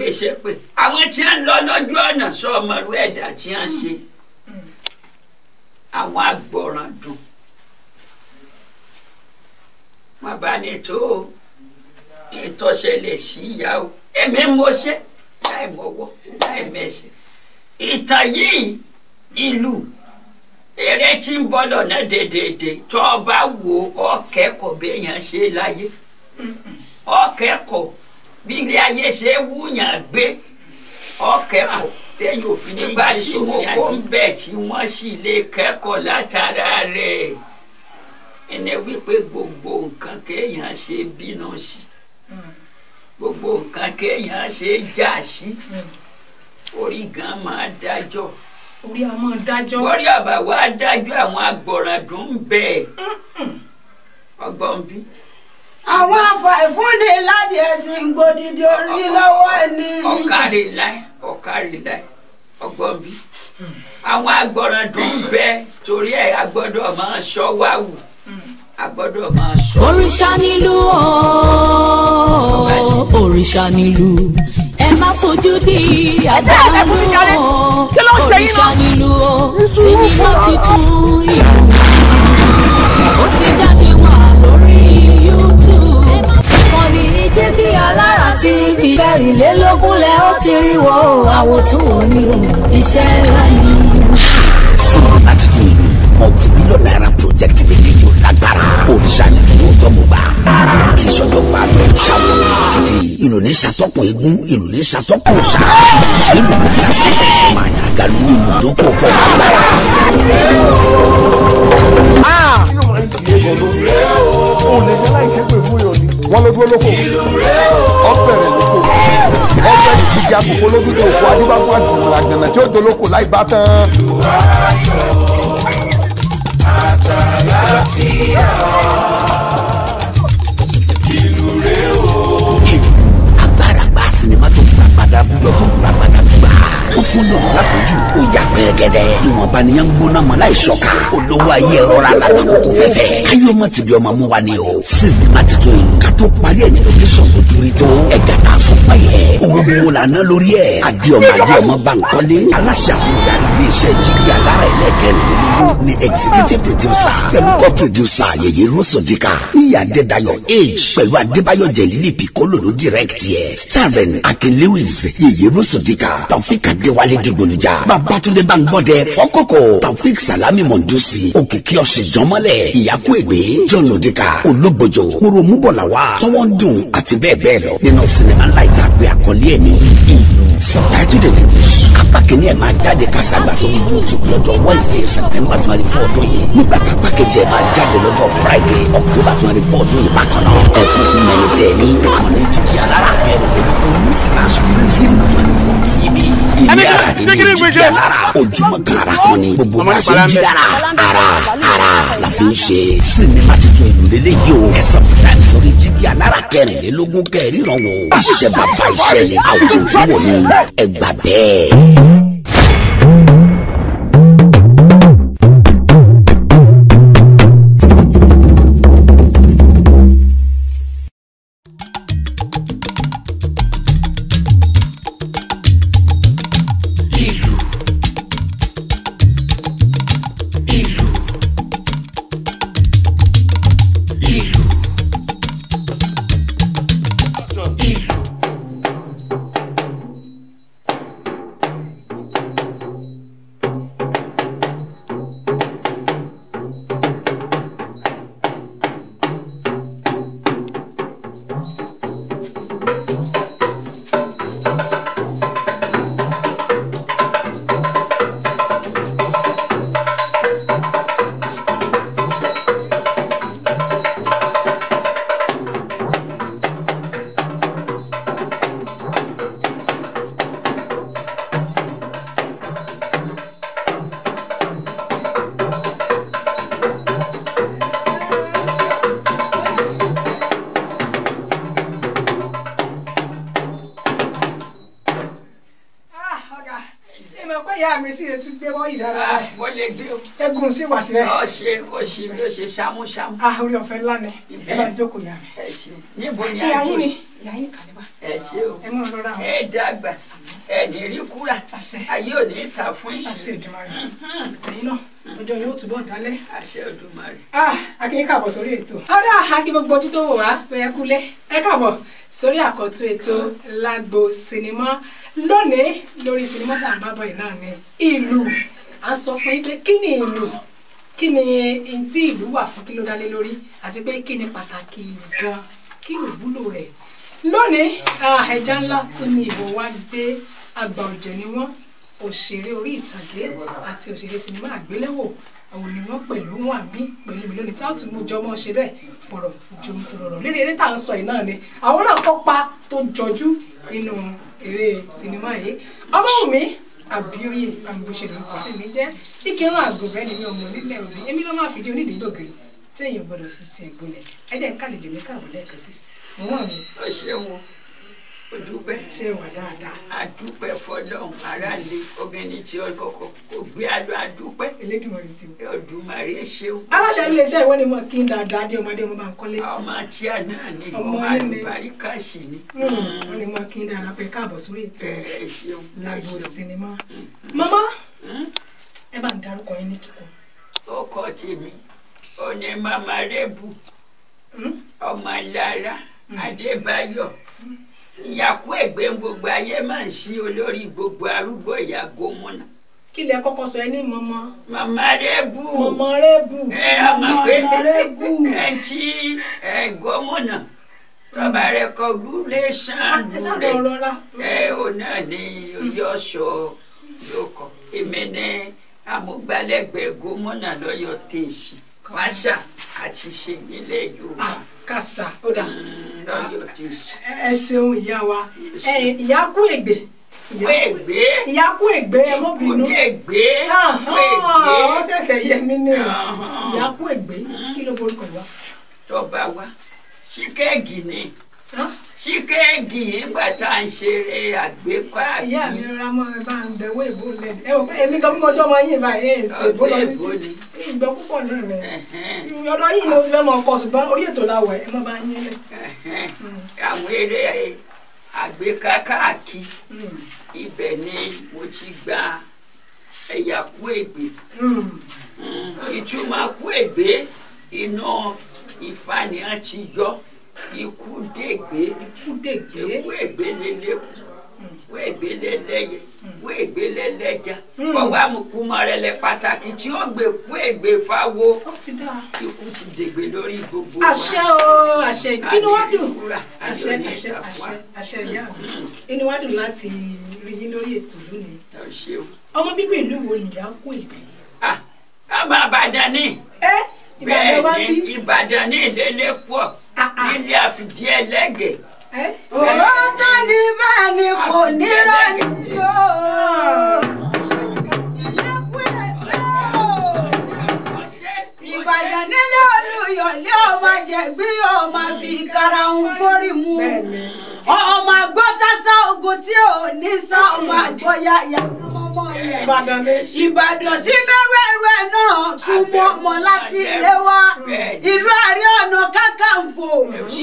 gbèsè pé àwọn tí ń lọ lọ́jọ́ ọ̀nà sọ ọmọlú ẹ̀dá tí ń ṣe àwọn agbọ̀ràn dùn wọn bá ní tó ìtọ́sẹ̀lẹ̀ sí ìyá o èmi mo ṣe láì mọ́wọ́ láì mẹ́sẹ̀ ìtàn yìí ìlú eré tí ń bọ́ lọ́nà dédédé tó o bá wo ọ̀kẹ́kọ̀ọ́ béèyàn ṣe láyé ọ̀kẹ́kọ̀ọ́ bí ilé ayé ṣe wúyàn gbé ọ̀kẹ́kọ̀ọ́ tẹ́yìn òfin nígbà tí wọ́n kó ń bẹ̀ tí wọ́n sì lè kẹ́kọ̀ọ́ látara rẹ̀ ẹni wípé gbogbo nǹkan kéèyàn ṣe bínú sí gbogbo nǹkan kéèyàn ṣe jà sí orí gan máa dájọ́ orí a máa dájọ́ orí àbá wa dájọ́ àwọn agbọ̀ràndùn bẹ́ẹ̀ ọgbọ́n bí. àwọn afàìfúnni láti ẹ̀sìn gbòdìdì orí lọ́wọ́ ẹni. ọ̀kárí láì ọgbọ́n bí. àwọn agbọ̀ràndùn bẹ́ẹ̀ torí ẹ̀ agbọ́dọ̀ máa ṣọ́ wá wù agbọ́dọ̀ máa ṣọ́. òrìṣà nílùú òrìṣà nílùú ẹ má fojú di àdánù òrìṣà nílùú sinimá titun ìlú ó ti jáde wá lórí YouTube. ìkànnì Jígí Alára TV kẹrìnlélógún lẹ ó ti rí wo àwòtún òní iṣẹ́ ńlá yìí. sinimá titun ìlú multi-billion naira project méjì yóò lágbára òrìṣà nílùú tó mú bá kí sọjọ́ pa àbẹ̀ ṣàwọn gidi ìròyìn ṣàtọ́kùn eégún ìròyìn ṣàtọ́kùn ọ̀sà ìlú tí a sì fẹ́ sí máa yàn àgàlù ìlú tó kọ̀ fọ́ agbára. òun lè ṣe láìṣe pé fún yòó ni wọ́n ló dúró lóko ọ̀bẹ̀rẹ̀ lóko ọ̀bẹ̀rẹ̀ ìdíje àkókò lójú tó kó adébáfún àdùnnú àgbẹ̀nà tí ó dolóko láì bá tán. agbára gba sinimá tó gbà padà búyọ tó gbà padà gbà ó fún lọ́nà láfojú ó yà gbẹ̀gẹ̀dẹ̀ ìwọ̀nba nìyẹn ń gbóná mọ́ láì sọ́ka olówó ayé ẹ̀rọ ra lànà kókó fẹ́fẹ́ káyọ̀mọ́ ti bí ọmọ mú wa ni o sinimá titun ìlú ká tó parí ẹ̀ ní lókẹ́sọ̀n tó dúrí tó ẹ̀gá tá a fún pa yẹ owó gbowó lànà lórí ẹ̀ adéọmọ Bánkọ́lé aláṣẹ àwọn olùdarí iléeṣẹ́ Jígí Alára ẹlẹ́kẹ̀rìndínlógún ni executive producer pẹ̀lú co-producer Yèyé Rosodika níyà Adédayọ̀ age pẹ̀lú Adébáyọ̀ Jẹ̀lílì Piccolo ló direct yẹ starring Akin Lewis Yèyé Rosodika Taofik Adéwálé Dìgbòlùjà Babátúndé Báńgbọ́dẹ Fọ́kọ́kọ́ Taofik Salami Mondusi Òkìkí Ọ̀ṣìjọ́mọ́lẹ̀ Ìyákú Ègbé John Odika Ológbòjò Muromúbọ̀làwà Tọ́wọ́ ń dùn àti bẹ́ẹ̀ bẹ́ẹ̀ lọ nínú sinimá ńlá ìta àgbẹ̀ àkọlé ẹ̀ ní ìlú subtitled in English apá kìíní ẹ̀ máa jáde kásàgbà sórí YouTube lọ́jọ́ Wednesday September 24 ọdún yìí nígbà tá apá kejì ẹ̀ máa jáde lọ́jọ́ Friday October 24 ọdún yìí bákan náà ẹ̀kú mẹ́ni tẹ̀ ní ìkànnì Jígí Alára /Brazil/TV ilé ara ní Jígí Alára ojúmọ́ kára kan ní gbogbo bá ṣe ń jí dára ara la fi ń ṣe sinimá tuntun ìlú lélẹ́yìí o ẹ̀ subscribe sórí Jígí Alára kẹrìnlélógún kẹrìnrán wo iṣẹ́ bàbá iṣẹ́ ni àwòrán wò ní ẹgbà bẹ́ẹ̀. Egun sí wà sílẹ̀. Ó ṣe ṣámúṣámú. Orí ọ̀fẹ́ ńlá ni ẹ bá jókòó yà mí. Níbo ni ìyá yín ni ìyá yín kàlẹ́ bá. ṣe o ẹ mọ̀ rọra o. ẹ dàgbà ẹ ní rí kúrà ayé ò ní ta fún àṣẹ ìṣẹ́ Èdùmàrè ẹ̀yin náà ọjọ́ yóò túbọ̀ dálẹ̀. àṣẹ Olódùmarè. Akin káàbọ̀ sórí ètò. ọ̀dà Akin gbogbo ojú tó wò wá pé ẹ kúlẹ̀ ẹ káàbọ̀ sórí àkọ́tún ètò lágbo sinimá lónìí lórí sinimá tá à ń bá bọ̀ yìí náà ní ìlú. a sọ fún yín pé kí ni ìlú kí ni tí ìlú wà fún kí ló dálé lórí àti pé kí ni pàtàkì ìlú gan kí ni ìwúlò rẹ̀. lónìí ẹja ńlá tún ní ìbò wá gbé àgbà ọ̀jẹ̀ ni wọ́n òṣèré orí ìtàgé àti òṣèré sinimá àgbéléwò àwọn ni wọ́n pẹ̀lú wọn àmì pẹ̀lú mi lónìí táwọn tún mú jọmọ ṣe bẹ́ẹ̀ fọ̀rọ̀ jomi tó rọrọ̀ lérí eré tá à ń sọ yìí náà ni àwọn náà kópa tó jọjú nínú eré sinimá yìí. Ọmọ́wùmí Àbíóyè àmìbòṣèlú nǹkan tí mi jẹ́ ìkírun àgùnbẹ́ ni mi ò mọ̀ nílẹ̀ òbí èmi ló máa fìdí onídìí dògiri tí èèyàn gbọ́dọ̀ fi ti ìgbólẹ̀ ẹ̀jẹ̀ ń kàlejò mi káàbọ̀ lẹ́ẹ̀kan sí wọn mi. ó ṣeun o dúpẹ́. ṣé wà dáadáa. àdúpẹ́ fọlọ́run aráàlú ọ̀gẹ́ni tí ọkọ̀ kò gbé àlọ́ àdúpẹ́. Elédùmarè sí o. Olódùmarè ṣeun. aláṣẹ iléeṣẹ́ ìwọ ni mo kí n dáadáa dé ọmọdé mo máa ń kọ́lé. ọmọ tí a náà ní ọmọ àlùbáríkà sí ni. wọ́n ní mo kí n dáadáa pé káàbọ̀ sórí ètò lágbo sinimá. mama ẹ bá ń darúkọ yín ní kíkún. ó kọ tèmi ó ní mama rẹ́bù ọmọ lára Adébáyọ̀ ìyàkú ẹgbẹ́ gbogbo ayé máa ń ṣí olórí gbogbo arúgbó ìyá gómìnà. kí lẹ kọ́kọ́ sọ ẹ ní mọmọ. mama rẹ́bù. mọmọ rẹ́bù. ọmọ pé ẹ tí gómìnà bàbá rẹ kọ lúlẹ̀ṣán lúlẹ̀ ò náà ní oyè ọ̀ṣọ́ yóò kọ èmi ní amúgbálẹ́gbẹ̀ẹ́ gómìnà lọ́yọ̀ tèèṣì wáṣà àti ṣe nílẹ̀ Yorùbá. kàṣà ó dà lọ́yọ̀ tèèṣì. ẹ ṣeun ìyá wa ìyá kú ègbè. ìyá kú ègbè ẹ mọ́ bínú. kú ègbè. wọ́n ṣẹ̀ṣẹ̀ yẹ mí ní ìyá kú ègbè kí ló borúkọ ìwà. tọ́ba wa ṣíkẹ́ẹ̀gì ni ṣíkẹ́ẹ̀gì nígbà tá à ń ṣeré àgbékọ́ àbí. ìyá mi rárá mọ́ ẹ bá ń bẹ̀wọ̀ ìbò lẹ́nu ẹ wò pé èmi gan mọ́jọ́ mọ́ yín báyìí ẹ̀ ṣe bó lọ títí ìgbẹ́ púpọ̀ náà ni ọ̀dọ̀ yìí ni o ti fẹ́ mọ ọkọ ṣùgbọ́n orí ètò la wẹ̀ ẹ mọ́ bá yín lẹ̀. àwọn eré àgbéká káàkiri ibẹ̀ ni mo ti gba ẹ̀yà kú ègbè ìtumọ̀ kú ègbè iná Ifá ni a ti yọ ikú dègbé ikú ègbé lélẹ́kù wọ́n ègbé lẹ́lẹ́yẹ wọ́n ègbé lẹ́lẹ́jà ọwọ́ àmukúmọ́ rẹ̀ lẹ pàtàkì tí ó gbé kú ègbé fáwọ́ ikú ti dègbé lórí gbogbo wa. àṣẹ o àṣẹ inú wa dùn àṣẹ ìyá mi inú wa dùn láti rí yín lórí ètò lónìí. ọmọ bíbí ìlú wo nìyá kú ègbé. ọmọ Ìbàdàn ni. bẹ́ẹ̀ ni Ìbàdàn ní ìlélẹ́ pọ̀ nílé àfìdí ẹlẹ́gẹ̀. òótọ́ ni bẹ́ẹ̀ ni kò ní rọ́ọ̀nì yóò. Ìbàdàn nílé Olúyọ̀lé ọmọ jẹ̀gbí ọmọ fi karahun forí mu ọmọ àgbọ̀tásá ogun tí ò ní sá ọmọ àgbọ̀yà yà. Ìbàdàn tí mẹ́rẹ̀ẹ̀rẹ̀ náà tún mú ọmọ láti ilé wá ìlú Ààrẹ Ọ̀nà Kakanfò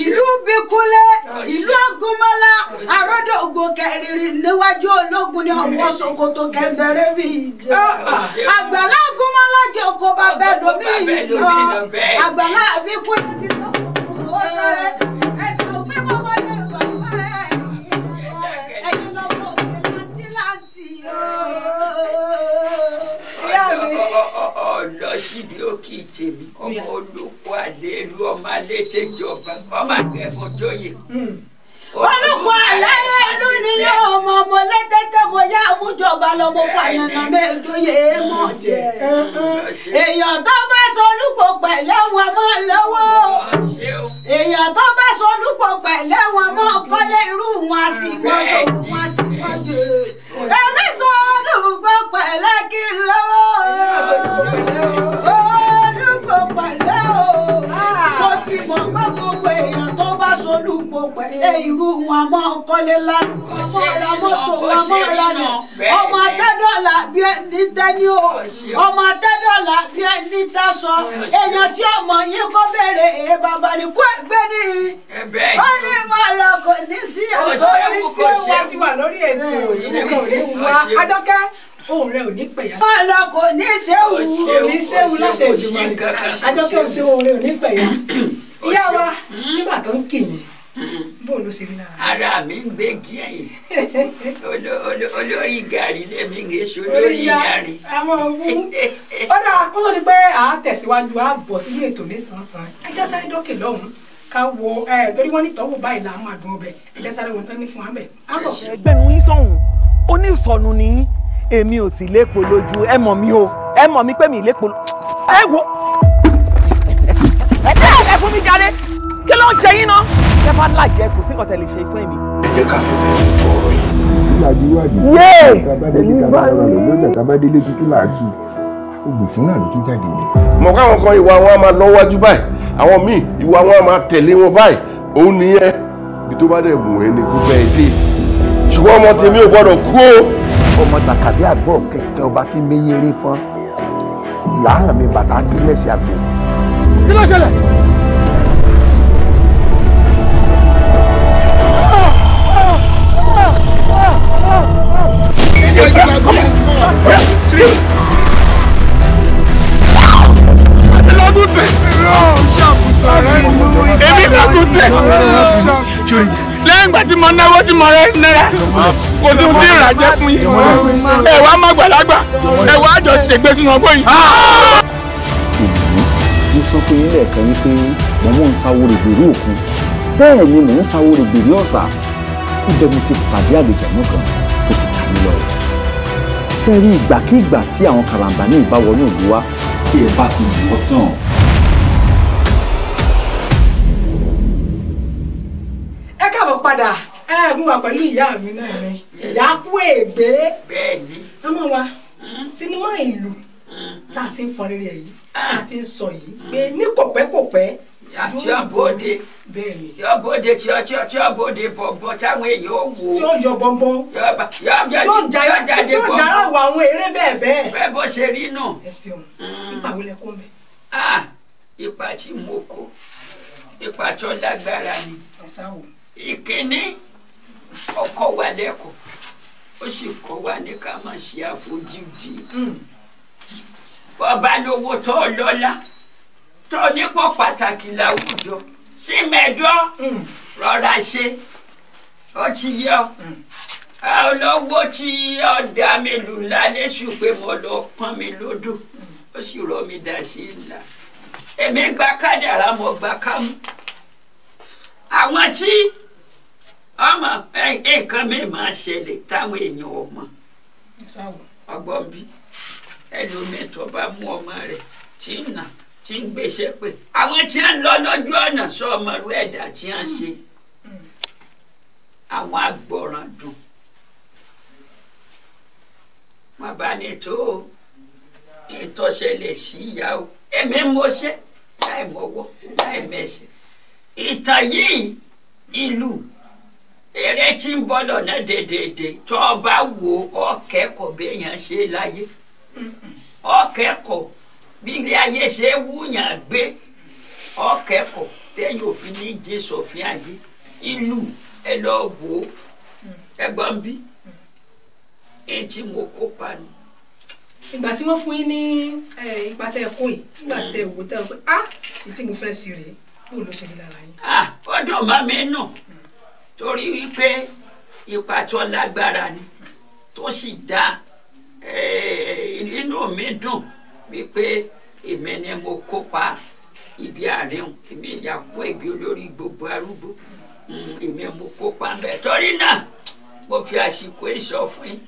ìlú Bíkúnlé ìlú Ògúnmọ́lá Àròdògbò kẹrìnrì níwájú ológun ní ọwọ́ Sòkòtò kẹ̀mbẹ̀rẹ̀ bí ìjẹ́ Àgbàlá Ògúnmọ́lá jókòó bàbá lómi lọ Àgbàlá Bíkúnlé ti lọ ó sáré ẹsẹ̀ òpin mọ́wọ́ lè bàbá ẹ̀yìn lọ́wọ́ òkè láti lọ síbi òkè tèmi ọmọ olùkọ́ àlélu ọmọ alétẹjọba ọmọ akẹ́kọ̀ọ́ jóyè. olùkọ́ àlélu ni yóò mọ ọmọ lẹ́tẹ̀tẹ̀ mo yá àmújọba lọ́mọ fànànà mẹ́jọyè mọ̀ jẹ́. èèyàn tó bá sọ olùkọ́ pẹ̀lẹ́ wọn mọ́ lọ́wọ́ èèyàn tó bá sọ olùkọ́ pẹ̀lẹ́ wọn mọ́ kọ́lé irú wọn a sì mọ́ sọ̀rọ̀ wọn a sì mọ́ jẹ́. èmi sọ olùkọ́ pẹ̀lẹ́ kí n lọ́wọ́ olùkọ́ pẹ̀lẹ́ o mo ti mọ̀ pé gbogbo èèyàn tó bá sọ olùkọ́ pẹ̀lẹ́ irú wọn mọ́ kọ́lé lánàá ọmọ ra mọ́tò wọn mọ́ ra nà ọmọ atẹ́dọ̀là bí ẹni tẹ́ni o ọmọ atẹ́dọ̀là bí ẹni tẹ́sọ èèyàn tí ọmọ yín kọ́ bẹ̀rẹ̀ bàbá ní kú ẹgbẹ́ ní ó ní máa lọ kò ní sí oníṣẹ́ wa ti wà lórí ètò ìwúkọ̀ ní wa Àjọkẹ́ ohun rẹ ò ní pẹ̀yà. wọ́n lọ kò ní séwu. oníṣẹ́wu láṣẹ ìjùmọ̀ rẹ̀ Àjọkẹ́ òṣè ohun rẹ ò ní pẹ̀yà. ìyá wa nígbà tó ń kì yín bó ló ṣe rí lára. ara mi ń gbé gíẹ̀yìn olórí gàrí lèmi ń ṣe olórí gàrí. àmọ́ wú ó dáa kó tó di pé à á tẹ̀síwájú á bọ̀ sínú ètò nísànsán ẹ jẹ́ sáré dókè lọ́hùn-ún ká wo torí wọ́n ní tọ́wọ́ báyìí là á máa dùn ọbẹ̀ ẹ jẹ́ sáré wọn tán ní fún wa bẹ̀ á bọ̀. ẹgbẹ́nu yín sọ̀hún onísọ̀nù ni èmi ò sì lépo lójú ẹ mọ̀ mi o ẹ mọ̀ mi pé mi lépo ẹ wo ẹ fún mi jáde kí ló ń ṣe yín náà. ẹ bá lájẹ kò sí nǹkan tẹ́ lè ṣe fún mi. ẹ jẹ́ ká fẹsẹ̀ tó ọ̀rọ̀ yìí. yéé tabadélé tuntun láàkì ògbèfín náà ló tún jáde rẹ. mọ̀ káwọn kan ìwà wọn a máa lọ wájú báyìí àwọn míì ìwà wọn a máa tẹ̀lé wọn báyìí òun nìyẹn bí tó bá dẹ̀ wù ẹ́ ní gbogbo ẹ̀ dé ṣùgbọ́n ọmọ tèmi ò gbọ́dọ̀ kú o. ọmọ sàkàbí àgbọ̀ kẹ̀kẹ́ ọba tí méyèrè fún làárọ̀ mi bàtà kí lẹ́sẹ̀ àgbò. kí ló ṣẹlẹ̀. èmi lọ́dún tẹ̀ lẹ́yìn ìgbà tí mo náwó tí mo rẹ́ náírà kò sí fún ìràjẹ́ fún yìí ẹ wá má gbàlagbà ẹ wá jọ ṣègbè sínú ọgbọ́n yìí. mo sọ pé ilé ẹ̀kan yìí pé mo mọ̀ ń sáwó règbèrè òkun bẹ́ẹ̀ ni mò ń sáwó règbèrè ọ̀sà ó jẹ́ mo ti pàdé àlejànú kan tó ti tà mí lọ. fẹ́ẹ́rí ìgbàkigbà tí àwọn karambà ní ìbáwọnú ìlú wa kí ẹ bá ti lù ọ́ tán. ẹ káàbọ̀ padà mú wa pẹ̀lú ìyá mi náà ni ìyá kú ègbé ọmọ wa sinimá ìlú tá a ti ń fọn rere yìí tá a ti ń sọ yìí pé ní kòpẹ́kòpẹ́ tí ó bóde tí ó bóde tí ó bóde bọ̀bọ̀ táwọn èèyàn ó wò tí ó yọ bọ́nbọ́n tí ó jára wọ àwọn eré bẹ́ẹ̀ bẹ́ẹ̀. bẹ́ẹ̀ bó ṣe rí nù. ẹ ṣeun ipa wo lẹ kó mẹ. ipa tí mo kó ipa tó lágbára ni. ìkíní ọkọ wa lẹ́kọ̀ọ́ ó sì kọ́ wa ní ká má ṣe àfojúdi. bọ́ba lówó tó lọ́lá tó nípò pàtàkì láwùjọ sí mẹ́jọ rọra ṣe ó ti yọ olówó tí ọ̀dà mi lù lálẹ́ sùn pé mo lọ pọ́n mi lódò ó sì rọ mi dà sí ńlá èmi gba kádàrá mo gba kámú àwọn tí ọmọ nǹkan mi máa ṣẹlẹ̀ táwọn èèyàn ọmọ ọgbọ́n bí ẹlòmíì bá mú ọmọ rẹ̀ tí ń nà tí ń gbèsè pé àwọn tí ń lọ lójú ọ̀nà sọ ọmọlú ẹ̀dá tí ń ṣe àwọn agbọ̀ràn dùn wọn bá ní tó ìtọ́sẹ̀lẹ̀ sí ìyá o èmi mo ṣe láì mọ́wọ́ láì mẹ́sẹ̀ ìtàn yìí ìlú eré tí ń bọ́ lọ́nà dédédé tó o bá wo ọ̀kẹ́kọ̀ọ́ béèyàn ṣe láyé ọ̀kẹ́kọ̀ọ́ bí ilé ayé ṣe wúyàn gbé ọ̀kẹ́kọ̀ọ́ tẹ́yìn òfin ní jésù òfin ayé ìlú ẹ lọ wò ó ẹ̀gbọ́n bí èyí tí mo kópa ni. ìgbà tí wọ́n fún yín ní ipa tẹ́ ẹ kó yìí nígbà tẹ́ ẹ wò tẹ́ ẹ pé èyí tí mo fẹ́ sí rèé bó ló ṣe rí lára yín. ó dùn mọ́ mi nù torí wípé ipa tó lágbára ni tó sì dá inú mi dùn wípé èmi ni mo kópa ibi àárín èmi ìyàpọ̀ ègbé olórí gbogbo arúgbó èmi mo kópa ń bẹ̀ torí náà mo fi àsìkò ìsọ fún yín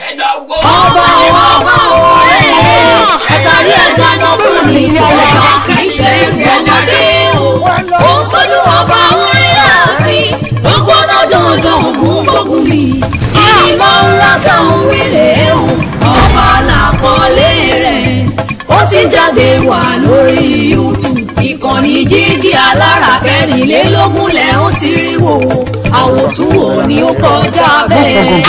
ẹ lọ wo. ọba àtàrí ẹja náà kù ní ọba kì í ṣe ìrọmọdé o òun tójú ọba orí ààfin gbogbo náà dandan ògùn gbógun mi tí mo ń látàwọn wílé o ọba làpọ̀lé rẹ̀ ó ti jáde wà lórí YouTube ìkànnì Jígí Alára 24 lẹ́ ó ti rí wò àwòtúwò ni ó kọjá bẹ́ẹ̀.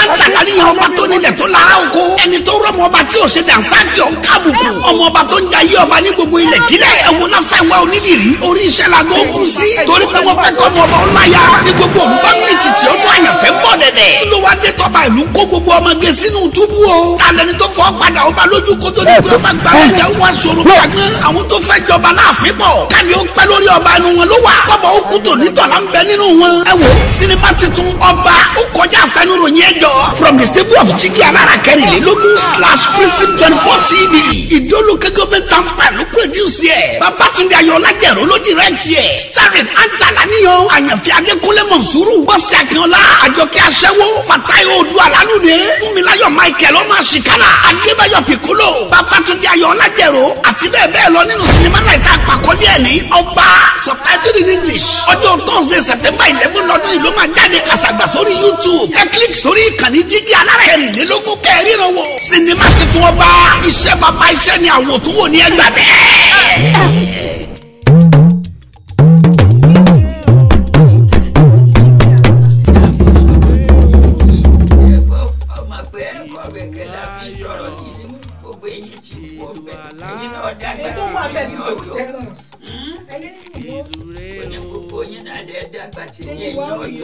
àtàláníyàn ọba tó nílẹ̀ tó lára oko ẹni tó rọ́mọ ọba tí ò ṣe dànsáàkì ọ̀hún kábùkù ọmọ ọba tó ń jayé ọba ní gbogbo ilẹ̀ kílẹ̀ ẹ̀wọ̀n náà fẹ́ wá onídìrí orí iṣẹ́ lago kù sí torí pé wọ́n fẹ́ kọ́ ọmọ ọba ọláyà ní gbogbo olùbá ní títì ọdún àyànfẹ́ ń bọ̀ dẹ̀dẹ̀ ló wá dé tọ́ba ìlú kó gbogbo ọmọge sínú túbú o alẹ́ni tó fọ́ padà ọba lójú kó tó ní pé ọba gbà ẹ̀jẹ̀ wọn sọ̀rọ̀ gbàgbé àwọn tó fẹ́ jọba láàfin pọ̀ káàdì ó pẹ́ lórí ọba inú wọn ló wà kọ́bọ̀ ó kú tò nítọ̀lá ń bẹ nínú wọn ẹ wò sinimá tuntun ọba ó kọjá àfẹnuròyìn ẹjọ́ from the stable of Jigi Alara kẹrìnlélógún / Prison 24 TV ìdólù kẹgọbẹ tampa ló produce ẹ Babatunde Ayọ̀lájẹ̀rọ̀ ló direct ẹ starring Antalaniyan Àyànfẹ́ Adékúnlé Mọ̀nsúrù Bọ́sẹ̀ Akínọlá Àjọkẹ́ Aṣẹ́wó Fatai Oòduà Alálùdé Fúnmiláyọ̀ Michael ọmọ àṣìkàlà Adébáyọ̀ Piccolo Babatunde Ayọ̀lájẹ̀rọ̀ àti bẹ́ẹ̀ bẹ́ẹ̀ lọ nínú sinimá náà ìta àpàkọ́lé ẹ̀ ní ọba subtitled in English ọjọ́ Thursday September 11 ọdún yìí ló máa jáde kàṣàgbà sórí YouTube ẹ click sórí ìkànnì Jigi Alara kẹrìnlélógún kẹrìnrán wò sinimá tuntun ọba iṣẹ́ bàbá iṣẹ́ ni àwọn tó wò ní ẹgbàá bẹ́ẹ̀.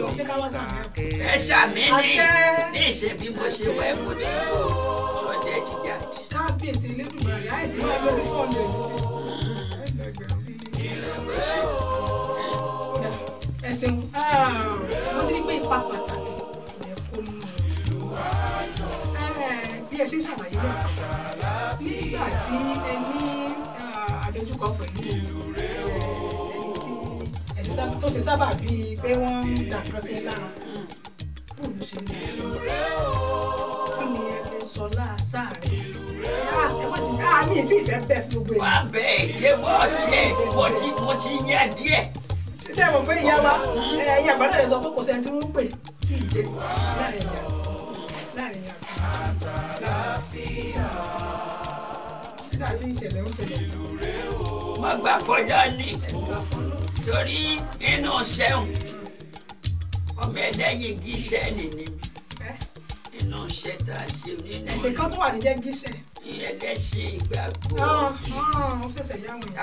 ẹ ṣàmì ní ìṣe bí mo ṣe wà ẹ̀kọ́ tí ó jẹ́ jíjà. kábíyèsí Elédùmarè àìsí máa lórí fọ́ọ̀nù ẹ̀ ṣeun mo ti rí pé ipa pàtàkì ẹ̀ kó nínú bí ẹ ṣe ń ṣàlàyé náà nígbà tí ẹ ní àdójúkọ pẹ̀lú ẹni tó ṣe sábà bíi pé wọ́n ń dà kan sí lára bóòlù ṣe ń lè kí ni ẹ lè sọ láàsáàrẹ ẹ wọ́n ti mi ì tí ì fẹ́ bẹ́ẹ̀ fún gbogbo èèyàn. wà á bẹ èdè wọ́n tiẹ̀ mo ti yẹ díẹ̀. ṣíṣe mọ̀ pé ìyá wa ẹ̀yìn àgbàdo rẹ̀ sọ pé kò sẹ́ni tí wọ́n pè tí ì dé láàrin ìyá nígbà tí ìṣẹ̀lẹ̀ ń ṣẹlẹ̀. má gbà kọjá ní torí inú sẹ́wọ̀n ọmọ ẹlẹ́yìn gíṣẹ́ nìyí inú iṣẹ́ tá a ṣe nínú. ẹ̀sìn kan tó wà ní jẹ́ gíṣẹ́. ẹlẹ́sìn ìgbàgbọ́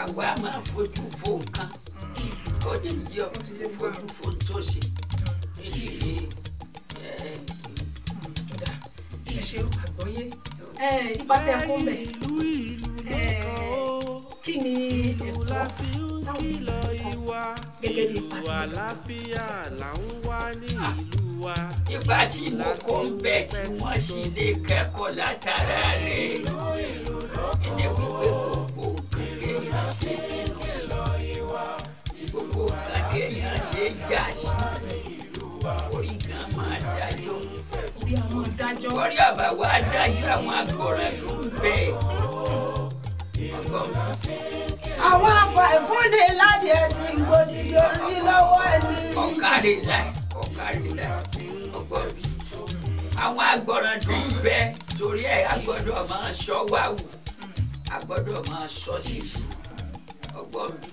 àwa máa fojú fo nǹkan ó ti yọ fojú fo tó ṣe nídìí ẹ ṣe àgbọ́yé ipa tẹ kó mẹ kí ni ẹ̀kọ́ táwọn ènìyàn kọ́ gẹ́gẹ́ bí ipa tí ìgbà tí mo kó ń bẹ tí wọ́n sì lè kẹ́kọ̀ọ́ látara rẹ̀ ẹni wípé gbogbo nǹkan kéèyàn ṣe nínú sí gbogbo nǹkan kéèyàn ṣe jà sí orí nǹkan máa dájọ́ orí àbáwá dájọ́ àwọn agbọ̀ràn ló ń bẹ ọgbọ́n mi. àwọn afẹ́fúnni láti ẹ̀sìn gbòdìdó ní lọ́wọ́ ẹni. ọ̀kárí láì ọgbọ́n mi. àwọn agbọ̀ràn tó ń bẹ torí ẹ̀ agbọ́dọ̀ máa ṣọ́ wá wò agbọ́dọ̀ máa ṣọ́ sísì ọgbọ́n mi.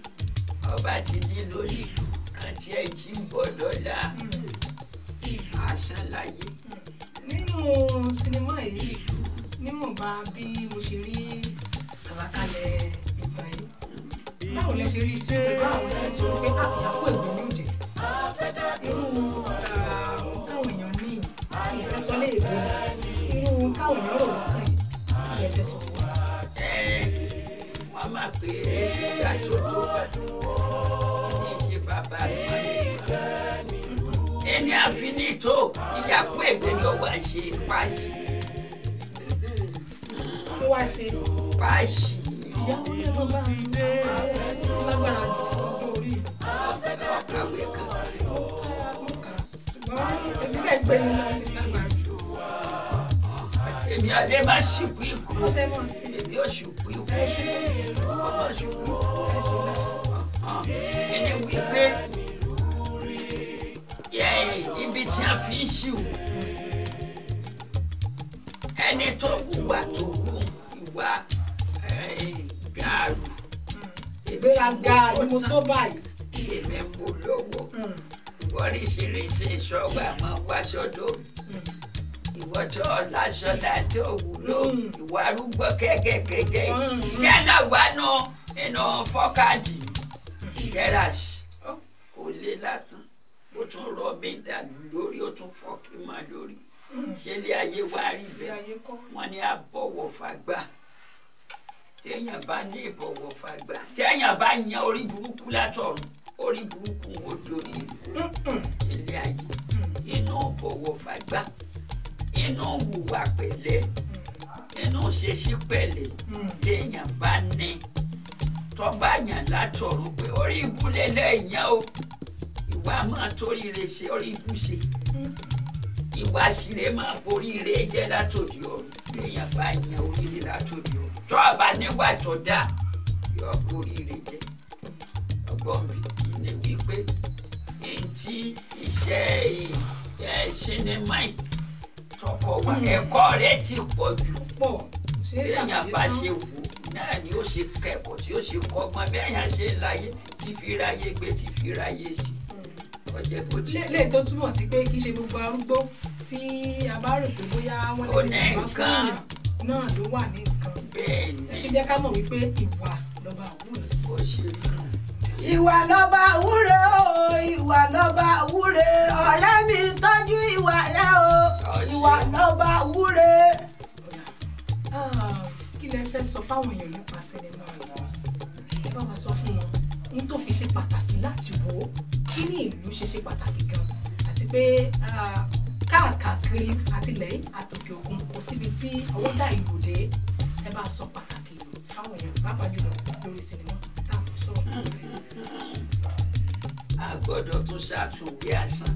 ọba ti ní lórí ìlú kan tí ẹ jí ń bọ̀ lọ́la àṣàn láyé. nínú sinimá yìí níwọ̀nba bí mo ṣe rí àlàkalẹ̀ ìtàn yìí báwo lẹ ṣe rí sí pé báwo lẹ ti rí pé àyàkó ègbè ní òjè irú táwọn èèyàn ní ìfẹsọlé ègbè irú táwọn èèyàn rò lọ́kàn yìí ilẹ̀ fẹ́ sọ sí. wọ́n máa pè é ìgbà tó tó bá ní ṣe bàbá mi ẹni àfinító ìyàpò ègbè ló wá ṣe páṣí. kó wá ṣe páṣí. ìyàwó yẹn ló bá lágbára ọjọ́ orí ọ̀kàwé kan. ṣùgbọ́n èmi lè gbé ní láti lágbára jù. èmi àlẹ́ máa ṣìkú ikú èmi ò ṣìkú ikú ọmọ ṣìkú ẹni wípé ibi tí a fi ń ṣìwò ẹni tó wùwà tó wù ìwà gàrú. ìgbéraga ni mo tó báyìí. èmi mú lọ́wọ́ oríṣiríṣi ìṣọ́gbà máa wá sọ́dọ̀ ìwọ tó láṣọ láti òwúlò ìwà arúgbó kẹ́kẹ́kẹ́kẹ́ yánà wà nínú fọ́kàdì gẹ́ràṣì kò lè látàn ó tún rọ mi dànù lórí ó tún fọ́kì má lórí ṣẹlẹ̀ ayé wa rí bẹ́ẹ̀ wọ́n ní àbọ̀wọ̀ fàgbà téèyàn bá ní ìbọ̀wọ̀ fàgbà téèyàn bá yan orí burúkú látọ̀run orí burúkú wọn lórí ilé ayé inú bọ̀wọ̀ fàgbà inú hùwà pẹ̀lẹ́ inú ṣeṣí pẹ̀lẹ́ téèyàn bá ní tọ́ba yàn látọ̀run pé orí ibùlẹ̀ lẹ́yìn o ìwà máa torí rẹ̀ ṣe orí ibù ṣe ìwà síre máa borí rẹ̀ jẹ́ látòdì ọ̀run téèyàn bá yan orí látòdì ọ̀run tọ́ba níwà tó dáa yọ borí rẹ̀ jẹ́ ọgbọ́n mi ní wípé ntí iṣẹ́ sinimá tọkọ wa ẹ̀kọ́ rẹ̀ ti pọ̀ jù téèyàn bá ṣe wò náà ni ó ṣe kẹ́kọ̀ọ́ tí ó ṣe kọ́gbọ́n bí èèyàn ṣe ń láyé tí fi ráyé gbé tí fi ráyé sí ọjọ́ bó ti. lè tó túmọ̀ sí pé kì í ṣe gbogbo arúgbó tí a bá rò pé bóyá wọ́n lè ṣe ìwà fún èèyàn náà ló wà ní nǹkan. bẹ́ẹ̀ni ẹ tún jẹ́ ká mọ̀ wípé ìwà lọ́ba àwúrẹ́. ó ṣe rí náà. ìwà lọ́ba àwúrẹ́ o ìwà lọ́ba àwúrẹ́ ọ̀rẹ́ mi tọ́jú ìwà rẹ o ìwà lọ́ba àwúrẹ́. kí lẹ fẹ́ sọ fáwọn èèyàn nípa sinimá yìí ẹ bá wa sọ fún wọn ní tó fi ṣe pàtàkì láti wò ó kí ní ìlú ṣe pàtàkì gan àti pé káàkiri àtìlẹ́yìn àtòkè òkun kò síbi tí ọwọ́ dá ìlú dé ẹ bá sọ pàtàkì ìlú fáwọn èèyàn pàápàá jùlọ lórí sinimá táwọn sọ̀rọ̀ lórí. a gbọ́dọ̀ tún ṣàtúnwé àṣàn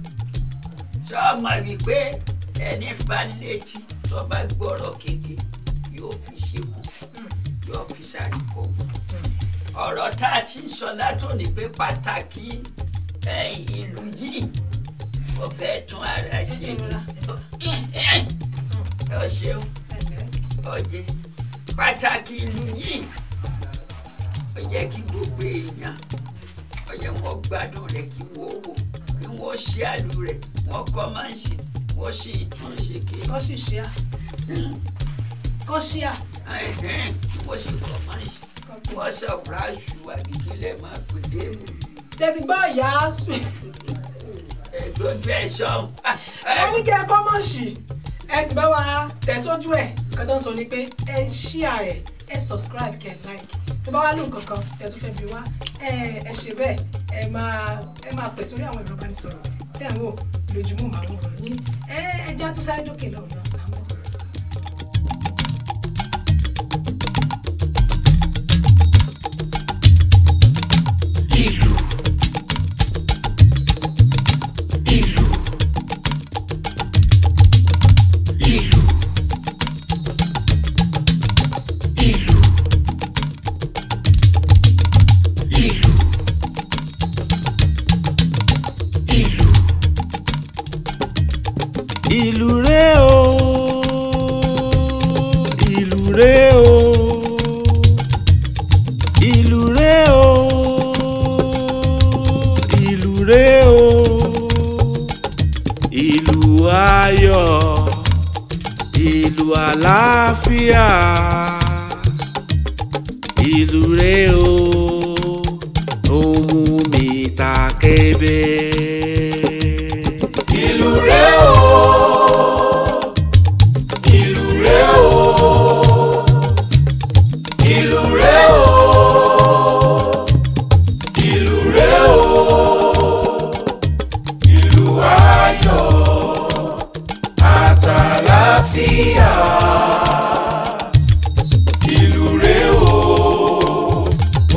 sọ ma wípé ẹni bá létí tó bá gbọ́rọ̀ kéde yóò fi ṣekú yóò fi ṣàríkọ ọ̀rọ̀ tá a ti ń sọ látòní pé pàtàkì ìlú yìí ó fẹ́ tún ara ṣe ọ ṣeun ọjẹ pàtàkì ìlú yìí ó yẹ kí gbogbo èèyàn ó yẹ wọn gbádùn rẹ kí wọn wò kí wọn ṣe àlù rẹ wọn kọ máa ń ṣe wọn ṣe ìtúnṣe kí. kọ́ sì ṣe à kọ́ sí à. kí wọ́n ṣe kọ́ máa ń ṣe wọ́n ṣàwùrà ṣù àbíkílẹ̀ máa pè dé mú. tẹ́tí gbọ́ ìyá sùn. ẹ̀gbọ́n bẹ́ẹ̀ sọ. wọ́n ní kí ẹ kọ́ mọ̀ sí ẹ sì bá wa tẹ̀ sójú ẹ̀ nǹkan tó ń sọ ni pé ẹ share ẹ subscribe kẹ́ like tó bá wá lóun kankan ẹ tún fẹ́ bi wá ẹ ṣe bẹ́ẹ̀ ẹ máa pè sórí àwọn ẹ̀rọ ìbánisọ̀rọ̀ tẹ̀ ń wò lójúmọ́ màá wọ̀ yín ẹ jẹ́ tó sáré dókè lọ́wọ́ náà. ìlú rẹ o ìlú rẹ o ìlú rẹ o ìlú rẹ o ìlú ayọ̀ ìlú àlàáfíà ìlú rẹ o ohun mi ta kébé. ìlú rẹ o. Ìlú rẹ o,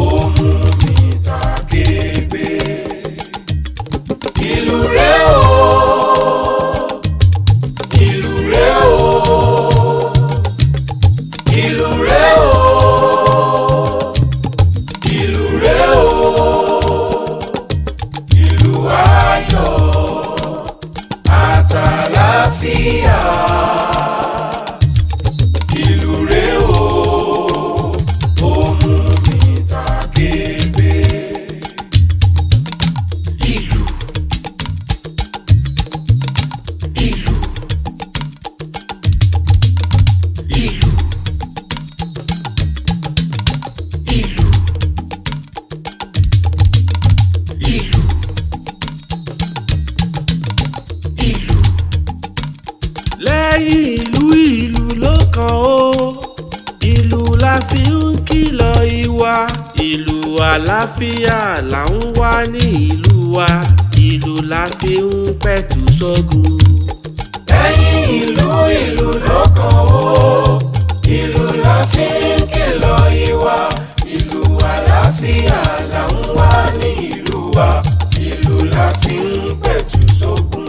ohun lọ́kàn o ìlú la fi ń kìlọ̀ ìwà ìlú àlàáfíà là ń wá ní ìlú wa ìlú la fi ń pẹ̀tù sógun. ẹ̀yin ìlú lọ́kàn o ìlú la fi ń kìlọ̀ ìwà ìlú àlàáfíà là ń wá ní ìlú wa ìlú la fi ń pẹ̀tù sógun.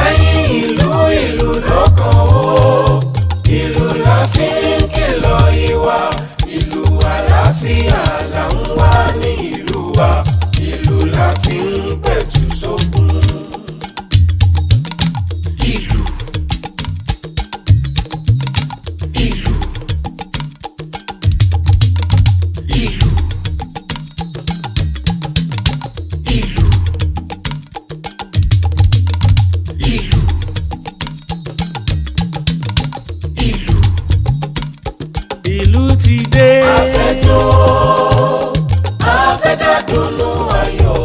ẹ̀yin ìlú lọ́kàn o ìlú la fi ń kìlọ̀ ìwà ìlú àlàáfíà là ń wá ní ìlú wa ìlú la fi ń pẹ̀tù sógun. ìlú ti dé. Afẹ́jọ́ afẹ́dàdúnú ayọ̀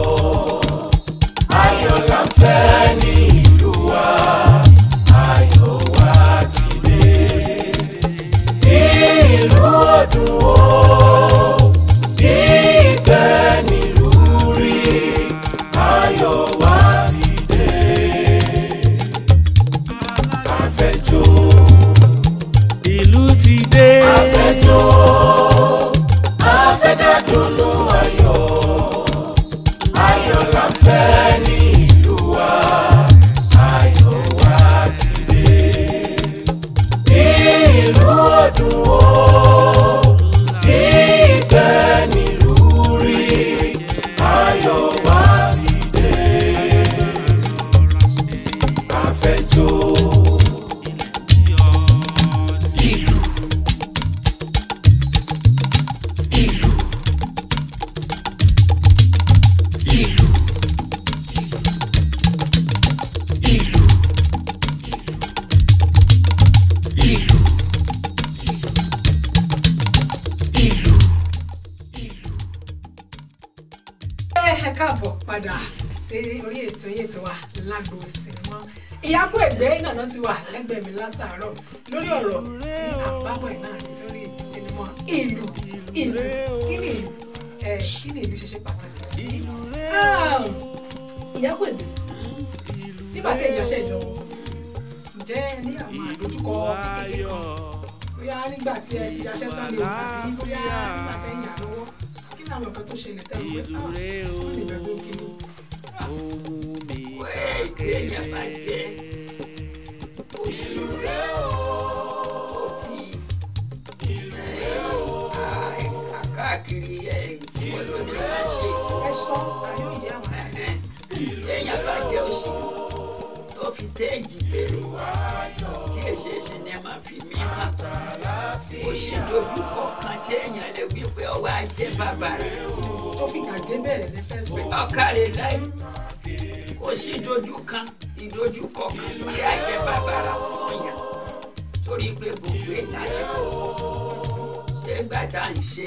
ayọ̀ là ń fẹ́ ní ìlú wa ayọ̀ wa ti dé. ìlú ọdún o ìgbẹ́ nílùú rí ayọ̀ wa ti dé. Afẹ́jọ́ ìlú ti dé. Afẹ́jọ́ afẹ́dàdúnú ayọ̀ ayọ̀ là ń fẹ́ ní ìlú wa ayọ̀ wa ti dé. ìlú ọdún o ìgbẹ́ nílùú rí ayọ̀ wa ti dé. Afẹ́jọ́. ẹ káàbọ̀ padà sí orí ètò yìí ètò wa lágbo sinimá Ìyábọ̀ Ègbé náà ti wà lẹ́gbẹ̀ẹ́ mi látàárọ̀ lórí ọ̀rọ̀ tí àbábọ̀ ẹ̀ náà ní lórí sinimá ìlú kí ni ìlú ṣe pàtàkì sí Ìyábọ̀ Ègbé nígbà tí èèyàn ṣe ìdánwò ǹjẹ́ ní àwọn àdójúkọ kékeré kan bóyá nígbà tí ẹ ti yaṣẹ́ tán lè tàbí bóyá nígbà tẹ́yìn àlọ́wọ́ kí ni àwọn nǹkan tó ṣẹlẹ̀ tẹ́lẹ̀ pé ó lè gbàgbé òkèlè. Èèyàn bá jẹ́ òṣèlú káàkiri ìwọlò ní máa ṣe. Èèyàn bá jẹ́ òṣèlú tó fi téèjì bèrè tí èṣe sinimá fi mí hàn. Òṣèlú kọ̀ọ̀kan tí èèyàn lè wí pé ọwọ́ ajé bàbá rẹ̀ tó fi gàgé bẹ̀rẹ̀ ní fẹ́sùn. ọ̀kàrẹ̀ láì kò sí ìdojúkọ kan lórí ajé bàbá rà fún yàn torí pé gbogbo ìlàjìkọ ṣé gbàtà ń ṣe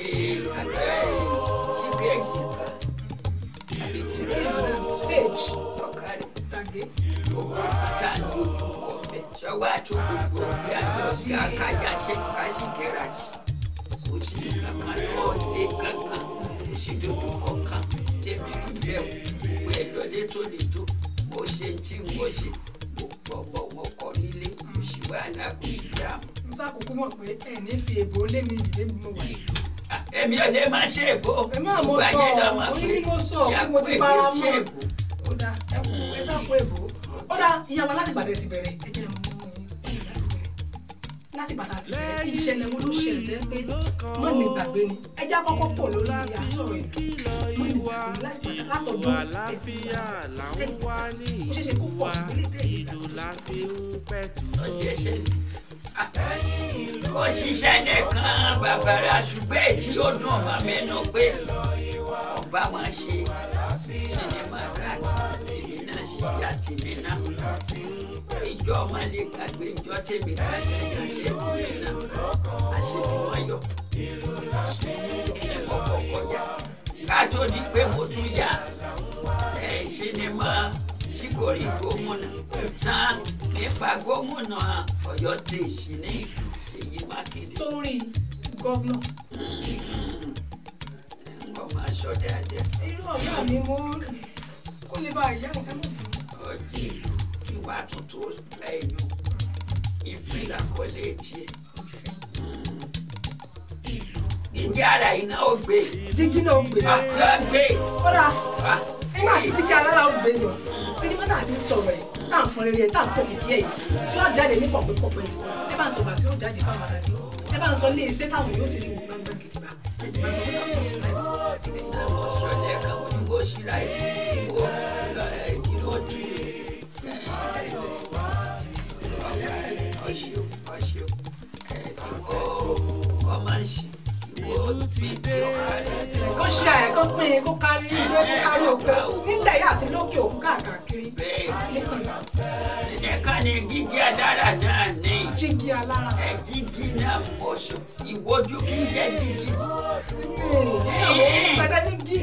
sígẹ́ẹ̀jì kan àbí sígẹ́ẹ̀jì ọ̀kàrẹ̀ tàgé gbogbo ìbátà ń dojúkọ bẹ̀ ṣọwọ́ àti gbogbo ọ̀gbẹ́ àti ọ̀gbẹ́ akájà ṣe kásìkẹ́rà sí kò sí kankan tó lé kankan kò sí dojúkọ kan tèmi rí bẹ́ẹ̀ wò ẹ lọlé tó lè tó mo ṣe tí mo ṣe mo gbọ̀gbọ̀ mo kọ́ nílé mo sì wà lákòókò mo ṣàkókò mọ̀ pé ẹ̀ ní fi èbó lé mi ìdílé mi mo wà. èmi ò lè máa ṣe èbó ẹ máa mo sọ orí ni mo sọ pé mo ti bára mọ́ ó dá ẹ kú ẹ ṣàkó èbó ó dá ìyàwó láti gbàdé ti bẹ̀rẹ̀ ẹ jẹ́ mú láti bàtà ti bẹ̀rẹ̀ ìṣẹ̀lẹ̀ wo ló ṣẹlẹ̀ pé mọ́ ní gbàgbé ni ẹ já kọ́kọ́ pọ̀ lórí àsọ̀rọ̀ yìí mọ́ ní gbàgbé láti bàtà látọ̀dún ẹ̀tì ó ṣeéṣe kó pọ̀ òṣìṣẹ́ nìkan bàbàrà ṣùgbọ́n èyí ó dùn ọmọ mẹ́nu pé ọba wọn ṣe sinimá rà èmi náà sì yá tìmí náà ìjọ ọmọ lè gbàgbé ìjọ tèmi gbàgbé ìjọ ṣe tìmí náà àṣebíwọ́yọ̀ ìmọ̀ kọ̀ọ̀kọ̀yà ká tó di pé mo tún yá sinimá Síkórì Gómìnà tán nípa gómìnà Ọ̀yọ́ tèṣì ní Story gọ́vnà. Wọ́n máa sọ dáadáa. Irú ọ̀gá mi mo kó lè bá ìyá nǹkan mọ̀. Ọjọ́ ìlú ìwà tuntun lẹ́yìn ìfìlà kọ́lé tiẹ̀. Jíjí ara yìí náà ó gbé. Jíjí náà ó gbé. Àkúrà gbé. Kódà nígbà tí jíjí alára ó gbé yàn sinimá náà ti sọ̀rọ̀ ẹ̀ tá à ń fọn rere ẹ̀ tá à ń pọ̀ kìkì ẹ̀ yìí tí wọ́n jáde ní pọ̀pẹ́pọ̀pẹ́ yìí ẹ bá ń sọ̀gbà tí ó jáde fáwọn ará ní ẹ bá ń sọ ilé iṣẹ́ táwọn yóò ti rí wò gbangba gidi bá ẹ sì bá ń sọ fún ọ̀sán ọ̀sán láì Àwọn sọ̀lẹ̀ kan wọ́n ní wọ́n ṣíra ìwọ ìdílọ́dún kó ṣe ẹ̀ kó pín in kó kárí ilé kó kárí oko nílẹ̀ yìí àti lókè òkun káàkiri. ẹ̀ka ni jíjí alára náà ní. Jíjí alára. Jíjí náà mọ̀ṣọ́ ìwọ́jú kí n jẹ́ jíjí. Bàtà ní jíjí.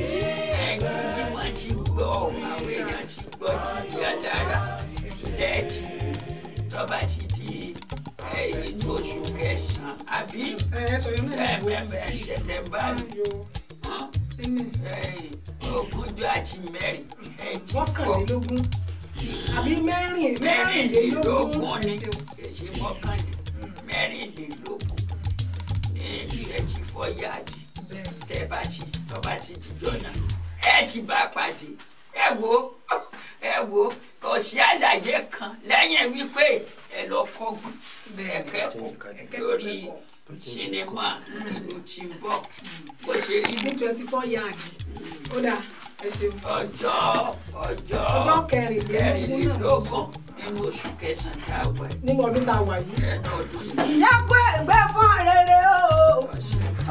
Jíjí wọ́n ti gbọ́ àwọn èèyàn ti gbọ́ jíjí alára lẹ́ẹ̀tì tọ́ba ti di inú oṣù kẹsàn-án àbí Sẹ̀tẹ̀mbà ogúnjọ́ àti mẹ́rin mọ́kànlélógún àbí mẹ́rìnlélógún ní èsì mẹ́rìnlélógún ní ilẹ̀ tí fọ́ yáàdì tọ́ba ti dìjọ́ náà ẹ ti bá pàdé ẹ wo kò sí àlàyé kan lẹ́yìn wípé ẹ lọ kọ́gbọ́n ẹ kẹ́kọ̀ọ́ lórí sinimá ìlú tí ń bọ̀ bó ṣe rí ní 24 yáàdì ó dà ẹ ṣeun. ọjọ́ kẹrìnlélógún nínú oṣù kẹsàn-án tá a wà. nínú ọdún tá a wà yìí. ìyá pé ìgbẹ́ fún rere o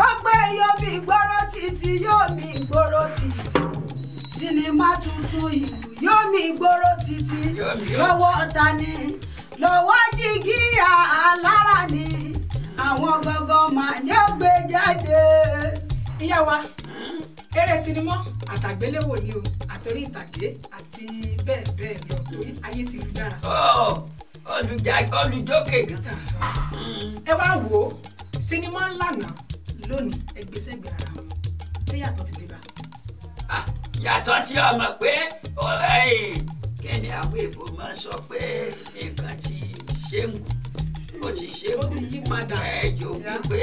ó gbé yóò mi gbọ́rọ̀ títí yóò mi gbọ́rọ̀ títí sinimá tuntun ìlú yóò mi gbọ́rọ̀ títí lọ́wọ́ ta ni lọ́wọ́ Jíjí alára ni àwọn gangan máa ní ó gbé jáde. ìyá wa eré sinimá àtàgbéléwò ni o àtòrí ìtàgé àti bẹ́ẹ̀ bẹ́ẹ̀ lọ torí ayé ti lu dára. olùjókè gan. ẹ wá wo sinimá ńlá náà lónìí ẹgbẹ́sẹ̀gbẹ̀ ara wọn ṣé yàtọ̀ ti dé bá. yàtọ̀ tí o mọ̀ pé kí ni àwọn èèbò máa sọ pé nǹkan ti ṣe ń ó ti ṣe ó ti yí padà. yóò wípé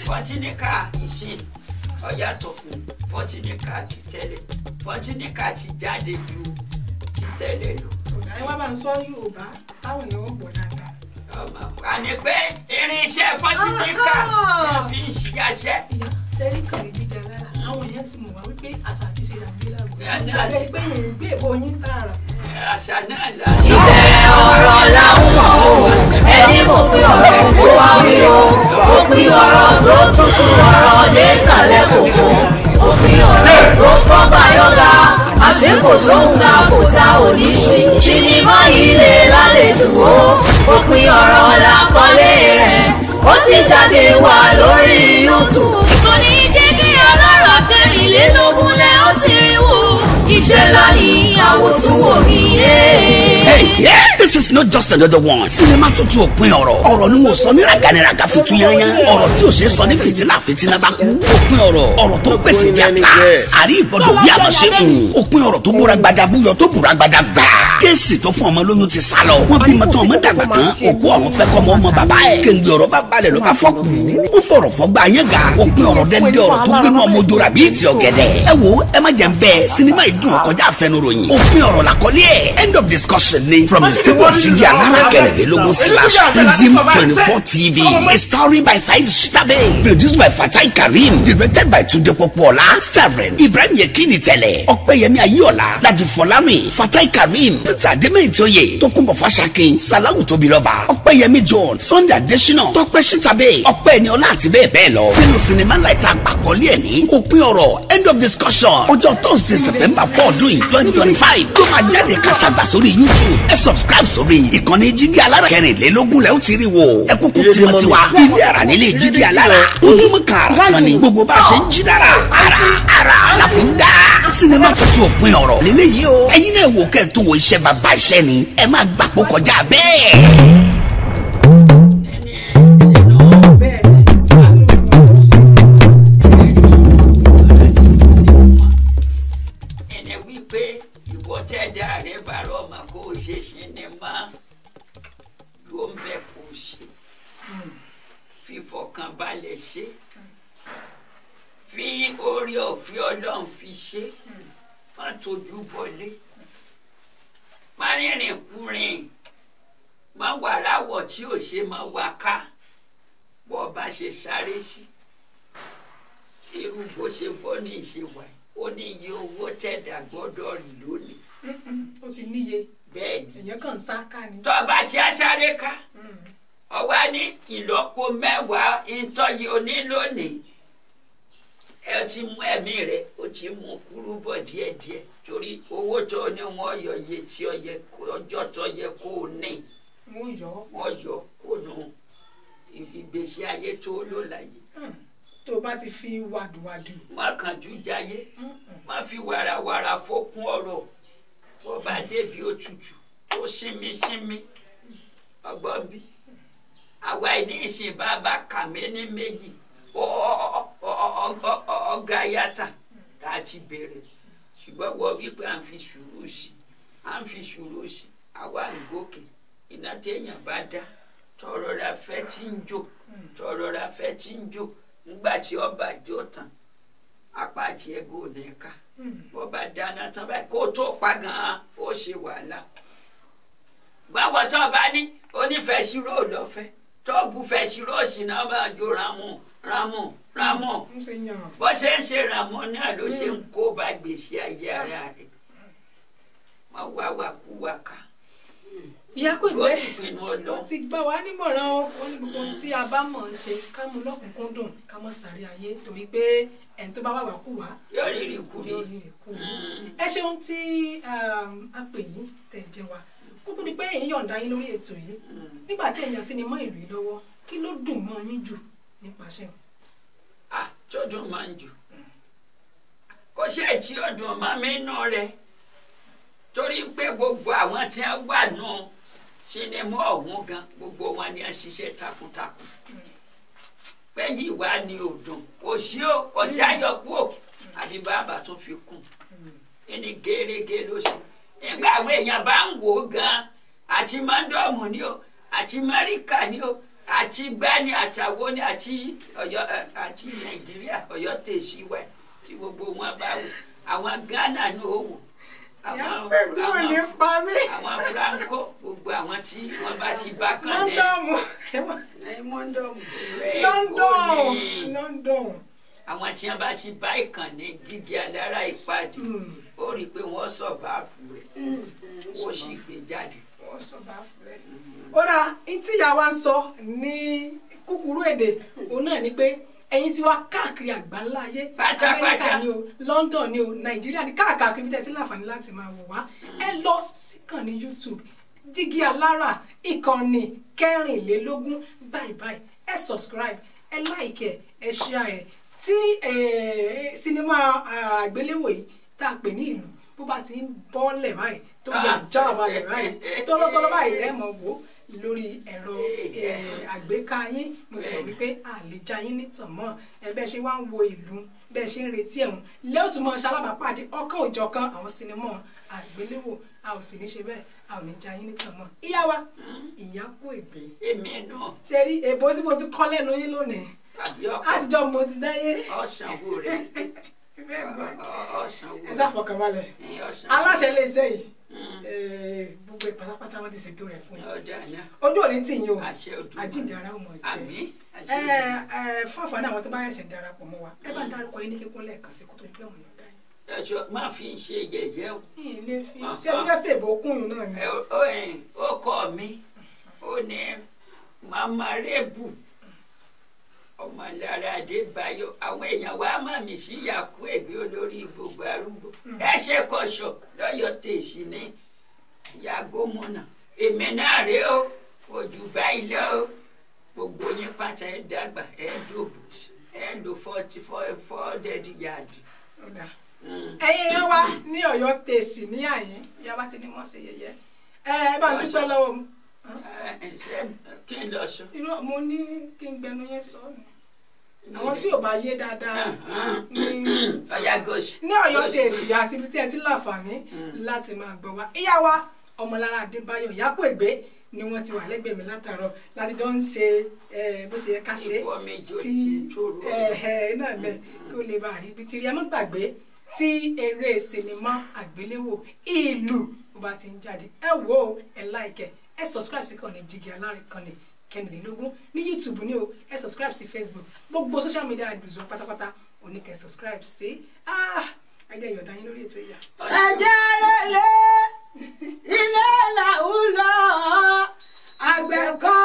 fọtíníkà ìsìn ọ̀yàtọ̀ fún fọtíníkà ti tẹ́lẹ̀ fọtíníkà ti jáde ju ti tẹ́lẹ̀ lọ. ẹ wá bá ń sọ Yorùbá táwọn èèyàn ń gbọ́ dáadáa. a ní pé irinṣẹ́ fọtíníkà lè fi ń ṣiṣẹ́. ìyá sẹ́rí kan lè jíjà lára àwọn èèyàn ti mọ̀ wá wípé àṣà àti ṣe là ń gbé lágbo. ìgbàlẹ̀ pé yẹn gbé èbó yín tààrà. àṣà náà là. ìbẹ̀rẹ̀ ọ̀rọ̀ làwọn mọ̀ o ẹni mo fi ọ̀rọ̀ kó wá wí o òpin ọ̀rọ̀ tó túṣu ọ̀rọ̀ dé sàlẹ̀ kòkó òpin ọ̀rọ̀ tó kọ́ báyọ̀gá àṣé kò sóhun ta kò ta òní ṣe sinimá ilé lálejò o òpin ọ̀rọ̀ làkọlé rẹ̀ ó ti jáde wá lórí YouTube. ìkànnì Jíjí alára kẹrìnlélógún lẹ́ ó ti rí wò iṣẹ́ ńlá ni àwòtúnwò mi. Hey, yeah, this is not just another one. Sinimá tuntun òpin ọ̀rọ̀ ni mo sọ ní raganiraga fi tún yányán. Ọ̀rọ̀ tí o ṣe sọ ní fìtínà bá kú. Òpin ọ̀rọ̀ tó pèsè bí àpá. Àrí ìgbọ́dọ̀ wí àmọ́ ṣe òpin ọ̀rọ̀ tó búra gbada búyọ tó búra gbada gbà. Kéèsì tó fún ọmọ lóyún ti sá lọ. Wọ́n bímọ tán ọmọ dàgbà tán. Òkú ọ̀run fẹ́ kọ́ ọmọ bàbá ẹ̀. Kéńgbé ọ̀rọ̀ bá balẹ̀ ló bá fọ́ kù. Ó fọ̀rọ̀ fọ́ gba yẹn ga. Òpin ọ̀rọ̀ dẹ́ndé ọ̀rọ̀ tó gbénú ọmọ ojú ra bíi ti ọ̀gẹ̀dẹ̀. Ẹ wo ẹ má jẹ́ ń bẹ́ẹ̀ sinimá ìdùn ọkọjá àfẹnuròyìn. Òpin ọ̀rọ̀ làkọ́lé ẹ̀. End of discussion ni from the stable of Jíjí alára kẹrìnlélógún / Prism 24 TV. A story by Saheed Shitabe. Produced by Fatai Karim. Directed by Tunde Popoola. Starring Ibrahim Yekini Tẹ̀lẹ̀. Ọ̀pẹ́yẹmí Ayọ̀lá. Ladi Fọlámi. Fatai Karim. Peter Adémẹ́yìntòyè. Tókunbọ̀ Fáṣakin. Salawu Tóbilọ́ba. Ọ̀pẹ́yẹmí John. Sunday Adésínà. Tọ́pẹ́ Shitabe. Ọ̀pẹ́niọlá àti bẹ́ẹ̀ bẹ́ẹ̀ lọ. Nínú sinimá láìta àgbàkọ́lé ẹ̀ ní. Òpin ọ̀rọ̀ end of discussion. Ọjọ́ Thursday September 4 ọdún yìí 2025. Ló máa jáde kásàgbà sórí YouTube. Ẹ subscribe sórí ìkànnì Jíjí alára kẹrìnlélógún lẹ́ ó ti rí wo. Ẹ kúkú tiwantiwa. Ilé ara nílé Jíjí alára. Ojúmọ́ kan ara kan ni. Gbogbo bá a ṣe ń jí dára. Ara la fi ń dá. Sinimá tuntun òpin ọ̀rọ̀ lélẹ́yìí o. Ẹ̀yin náà wò kẹ́ ẹ̀ tó wo iṣẹ́ bàbá iṣẹ́ ni. Ẹ máa gbàgbó kọjá bẹ́ẹ̀. fi Ọlọ́run fi ṣe má tójú bọlé má rìnrìn kúrìn má wàráwọ̀ tí ò ṣe má wà ká bọ́ bá ṣe sáré sí irú bó ṣe bọ́ ní ìṣèwà ó ní iye owó tẹ̀dá gbọ́dọ̀ rí lónìí. Ó ti níye. Bẹ́ẹ̀ni. Èèyàn kàn ń sá ká ni. Tọ́ba tí a sáré ká ọwá ní ìlọ́po 10 ìtọ́yí oní lónìí ẹ ti mú ẹ̀mí rẹ̀ ó ti mú kúrú bọ̀ díẹ̀díẹ̀ torí owó tó ní wọ́n yọ iye tí ọjọ́ tó yẹ kó o ní wọ́n yọ kó nu ìgbésí ayé tó lò láyé. Tó bá ti fi wàdùwàdù. Má kánjú jayé má fi wàràwàrà fókun ọ̀rọ̀ bó bá débi òtútù ó sinmi ọgbọ́n bí àwa ní ìsìn bàbá kàmé ní méjì ọ̀gá yàtà tá a ti bẹ̀rẹ̀ ṣùgbọ́n wọ́n wípé à ń fi sùúrù sí àwa ń gòkè iná téèyàn bá dá tọrọra fẹ́ tí ń jò nígbà tí ọba jó tán apá àti ẹgbẹ́ òní ká wọ́n bá dáná tán báyìí kó tó pa gan-an ó ṣe wàhálà báwo tó bá ní onífẹ̀ẹ́ sírò lọ́fẹ́ tó bu fẹ́ sírò sí náà máa jó ramọ́ bó ṣe ń ṣe ramọ́ náà ló ṣe ń kó bá gbèsè ayé ara rẹ̀ wọ́n wá kú wá ká. Ìyá Kòìgbé ó ti gbà wá nímọ̀ràn ó ní gbogbo ohun tí a bá mọ̀ ń ṣe ká mú lọ́kùnkúndùn ká mọ̀ sáré ayé torí pé ẹni tó bá wà wá kú wá yóò rí rí kú rí. Ẹ ṣeun tí a pè yín tẹ̀ jẹ́ wa kó tó di pé èyí yọ̀ǹda yín lórí ètò yìí nígbà tí èèyàn sinimá ìlú yìí lọ́wọ́ kí ló dùn mọ́ yín jù nípasẹ̀? Tó dùn máa ń jù kò ṣe tí ó dùn máa mi nù rẹ torí pé gbogbo àwọn tí wọ́n wà nù sinimá ọ̀hún gan gbogbo wọn ni a ṣiṣẹ́ takuntakun pé yìí wá ní òdùn kò sí àyọkú ò àbí bàbá tún fi kún ẹni gẹ́rẹ́gẹ́ ló ṣe nígbà àwọn èèyàn bá ń wò ó gan àti mọ́ndọ̀mù ni ó àti mẹ́ríkà ni ó àti gbani àtàwọ ni àti Ọ̀yọ́ àti Nàìjíríà Ọ̀yọ́ tèṣí wẹ tí gbogbo wọn bá wò àwọn Ghana ní òwò àwọn Franco gbogbo àwọn tí wọn bá ti bá kàn lẹ London àwọn tí wọn bá ti bá ìkànnì gígí alára ìpàdé ó rí i pé wọn sọ báàfù rẹ ó sì gbé jáde. Ó dà tí ìyá wa ń sọ ní kúkúrú èdè òun náà ni pé ẹ̀yin tí wá káàkiri àgbáńlá ayé Amẹ́ríkà ni o London ni o Nàìjíríà ni káàkiri bí tẹ́tí láǹfààní láti máa wò wá ẹ lọ síkànnì YouTube Jígí Alára ìkànnì 24 báyìí ẹ subscribe ẹ like ẹ share ẹ tí sinimá àgbéléwò yìí tá a pè ní ìlú bó bá ti ń bọ́lẹ̀ báyìí tó jẹ́ àjábalẹ̀ báyìí tọ́lọ́tọ́lọ́ báyìí lẹ́ẹ̀mọ̀ wò lórí ẹ̀rọ àgbéká yín mo sì mọ̀ wípé àlejò yín nítàn mọ́ ẹ bẹ́ẹ̀ ṣe wá ń wo ìlú bẹ́ẹ̀ ṣe ń retí ẹ̀hún lẹ́ọ̀tún mọ́ ṣalábàápàdé ọ̀kan òjọ̀kan àwọn sinimá àgbéléwò a ò sì ní ṣe bẹ́ẹ̀ a ò ní já yín nítàn mọ́. Ìyá wa Ìyá Kòìgbé ṣe rí èbó tí mo ti kọ́ lẹ́nu yín lónìí àtijọ́ mo ti dáyé ọ̀sánwó rẹ̀ ẹ ṣàfọkànbalẹ̀ aláṣẹ lè ṣe yìí gbogbo ìpátápátá wọn ti ṣètò rẹ̀ fún yín ojú òní tì yín o àjíǹde ara ọmọ jẹ fún àǹfààní àwọn tó bá yẹ̀ṣẹ̀ darapọ̀ mọ́ wa ẹ bá ń dárúkọ yín ní kíkún lẹ́ẹ̀kan sí kó tó di pé òun yọ̀ǹda yín. ẹjọ má fi ṣe yẹ̀yẹ́ o. ṣé ẹni fẹ́ fèbò kún yín náà ni. ó kọ́ mi ó ní màmá rẹ́bù Ọmọlára Adébáyọ̀ àwọn èèyàn wa má mi sí Ìyá Kòìgbé olórí gbogbo arúgbó ẹ ṣe kọṣọ lọ́yọ̀ tèṣí ní ìyá gómìnà èmi náà rèé o ojú báyìí lọ o gbogbo yín pátá ẹ dàgbà ẹ dòbò ẹ lò 44 dẹ́ẹ̀dì yáàdì. ẹ̀yin yẹn wá ní Ọ̀yọ́ tèṣí ní àyín ìyá wa ti ní mọ̀ sí yẹyẹ ẹ bá ń dúpẹ́ lọ́wọ́ mu. kí n lọ sọ. irọ́ mo ní kí n gbẹnu yẹn sọ ni àwọn tí ò bá yé dáadáa ní Ọ̀yọ́ tèṣí àti ibi tí ẹ ti láǹfààní láti máa gbọ́ wa. Ìyá wa Ọmọlára Adébáyọ̀ Ìyá Kòìgbé ni wọ́n ti wà lẹ́gbẹ̀ẹ́ mi látàárọ̀ láti jọ ń ṣe bó ṣe yẹ ká ṣe tí náà lẹ kó lè bá rí ibi tí rí ẹ má gbàgbé tí eré sinimá àgbéléwò Ìlú bó bá ti ń jáde ẹ wò ó ẹ like ẹ subscribe sí kàn ní Jígí Alárìnkanni kẹrìnlélógún ní YouTube ní o ẹ subscribe sí Facebook gbogbo social media handles wa pátápátá oníkẹ subscribe sí ẹ jẹ́ ìyọ̀dá yín lórí ètò ìyá. ẹ̀jẹ̀ rẹ̀ lé ilé làwùlọ àgbẹ̀ kan.